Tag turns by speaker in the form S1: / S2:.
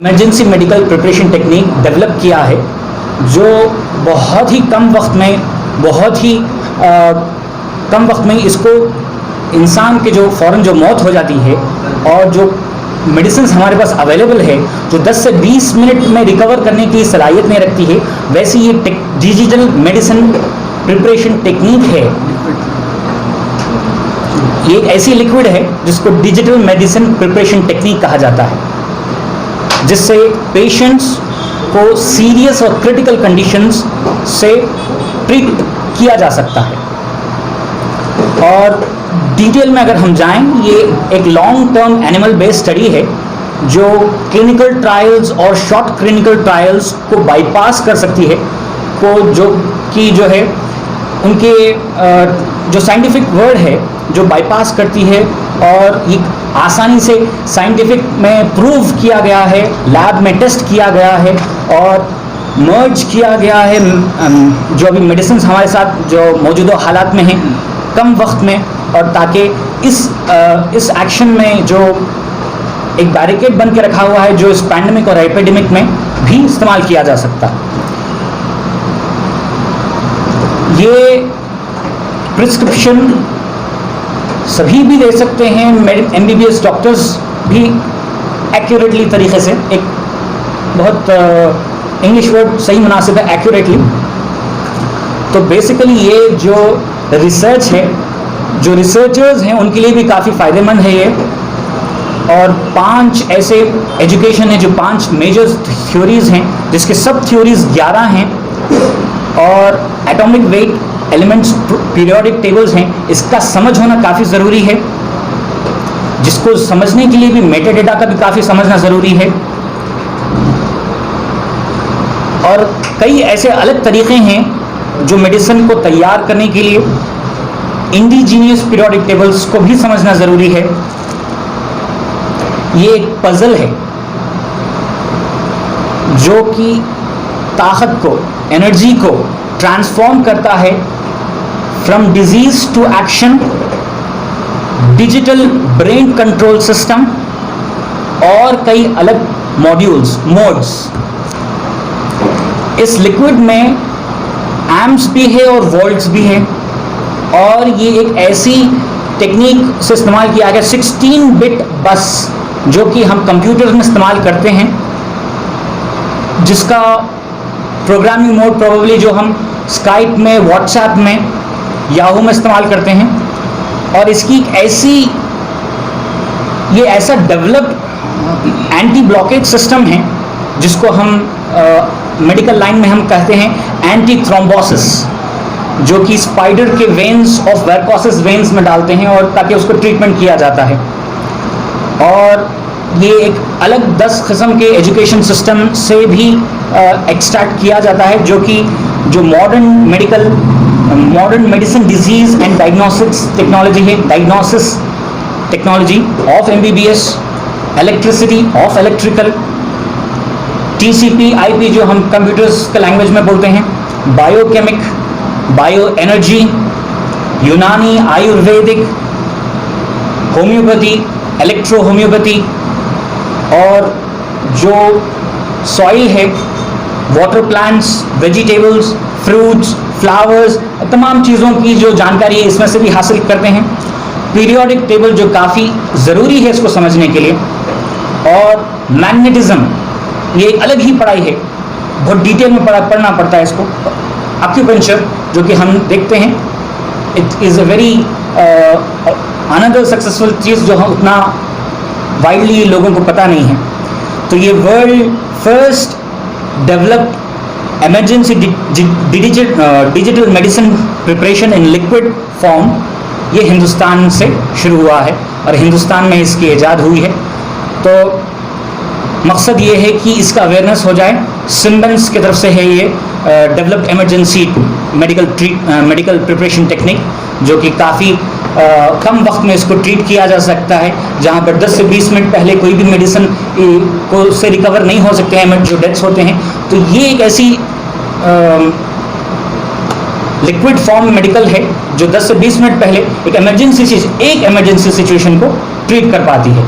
S1: Emergency medical preparation technique develop किया है जो बहुत ही कम वक्त में कम वक्त में इसको इंसान के जो फ़ौरन जो मौत हो जाती है और जो मेडिसिन हमारे पास अवेलेबल है जो 10 से 20 मिनट में रिकवर करने की सलाहियत नहीं रखती है, वैसी ये डिजिटल मेडिसिन प्रिपरेशन टेक्निक है। ये एक ऐसी लिक्विड है जिसको डिजिटल मेडिसिन प्रिपरेशन टेक्निक कहा जाता है, जिससे पेशेंट्स को सीरियस और क्रिटिकल कंडीशंस से ट्रीट किया जा सकता है। और डिटेल में अगर हम जाएं, ये एक long term animal based study है जो क्लिनिकल ट्रायल्स और शॉर्ट क्लिनिकल ट्रायल्स को बाईपास कर सकती है, जो है उनके जो साइंटिफिक वर्ड है जो बाईपास करती है और ये आसानी से साइंटिफिक में प्रूव किया गया है, लैब में टेस्ट किया गया है और मर्ज किया गया है जो अभी मेडिसिन हमारे साथ जो मौजूदा हालात में हैं कम वक्त में, और ताकि इस एक्शन में जो एक बैरिकेड बन के रखा हुआ है जो इस पैंडेमिक और एपिडेमिक में भी इस्तेमाल किया जा सकता है। ये प्रिस्क्रिप्शन सभी भी दे सकते हैं, MBBS डॉक्टर्स भी एक्यूरेटली तरीके से, एक बहुत इंग्लिश वर्ड सही मुनासिब है एक्यूरेटली। तो बेसिकली ये जो रिसर्च है, जो रिसर्चर्स हैं उनके लिए भी काफ़ी फ़ायदेमंद है ये। और 5 ऐसे एजुकेशन है जो 5 मेजर थ्योरीज़ हैं, जिसके सब थ्योरीज़ 11 हैं, और atomic weight elements periodic tables हैं। इसका समझ होना काफ़ी ज़रूरी है, जिसको समझने के लिए भी मेटाडेटा का भी काफ़ी समझना ज़रूरी है। और कई ऐसे अलग तरीक़े हैं जो मेडिसिन को तैयार करने के लिए इंडिजीनियस पीरियोडिक टेबल्स को भी समझना ज़रूरी है। ये एक पजल है जो कि ताकत को, एनर्जी को ट्रांसफॉर्म करता है from disease to action, digital brain control system और कई अलग मोड्स। इस लिक्विड में एम्प्स भी है और वोल्ट्स भी है, और ये एक ऐसी टेक्निक से इस्तेमाल किया गया 16 बिट बस, जो कि हम कंप्यूटर में इस्तेमाल करते हैं, जिसका प्रोग्रामिंग मोड प्रोबेबली जो हम स्काइप में, व्हाट्सएप में, याहू में इस्तेमाल करते हैं। और इसकी ये ऐसा डेवलप्ड एंटी ब्लॉकेज सिस्टम है जिसको हम मेडिकल लाइन में हम कहते हैं एंटी थ्रोम्बोसिस, जो कि स्पाइडर के वेन्स ऑफ वेरकोसिस वेन्स में डालते हैं और ताकि उसको ट्रीटमेंट किया जाता है। और ये एक अलग 10 किस्म के एजुकेशन सिस्टम से भी एक्सट्रैक्ट किया जाता है, जो कि जो modern medicine disease and diagnosis technology है, diagnosis technology of MBBS, electricity of electrical, TCP IP जो हम कंप्यूटर्स के लैंग्वेज में बोलते हैं, बायोकेमिक, बायो एनर्जी, यूनानी, आयुर्वेदिक, होम्योपैथी, इलेक्ट्रो होम्योपैथी, और जो सॉइल है, water plants, vegetables, fruits, flowers, तमाम चीज़ों की जो जानकारी है इसमें से भी हासिल करते हैं। पीरियोडिक टेबल जो काफ़ी ज़रूरी है इसको समझने के लिए, और मैग्नेटिज्म ये एक अलग ही पढ़ाई है, बहुत डिटेल में पढ़ना पड़ता है इसको। एक्यूपंक्चर जो कि हम देखते हैं, it is a very another successful चीज़ जो हम उतना वाइडली लोगों को पता नहीं है। तो ये world first developed emergency digital medicine preparation in liquid form ये हिंदुस्तान से शुरू हुआ है और हिंदुस्तान में इसकी ईजाद हुई है। तो मकसद ये है कि इसका अवेयरनेस हो जाए। सिम्बेंस की तरफ से है ये developed emergency medical preparation technique, जो कि काफ़ी कम वक्त में इसको ट्रीट किया जा सकता है, जहाँ पर 10 से 20 मिनट पहले कोई भी मेडिसिन को से रिकवर नहीं हो सकते हैं जो डेथ्स होते हैं। तो ये एक ऐसी लिक्विड फॉर्म मेडिकल है जो 10 से 20 मिनट पहले एक इमरजेंसी सिचुएशन को ट्रीट कर पाती है।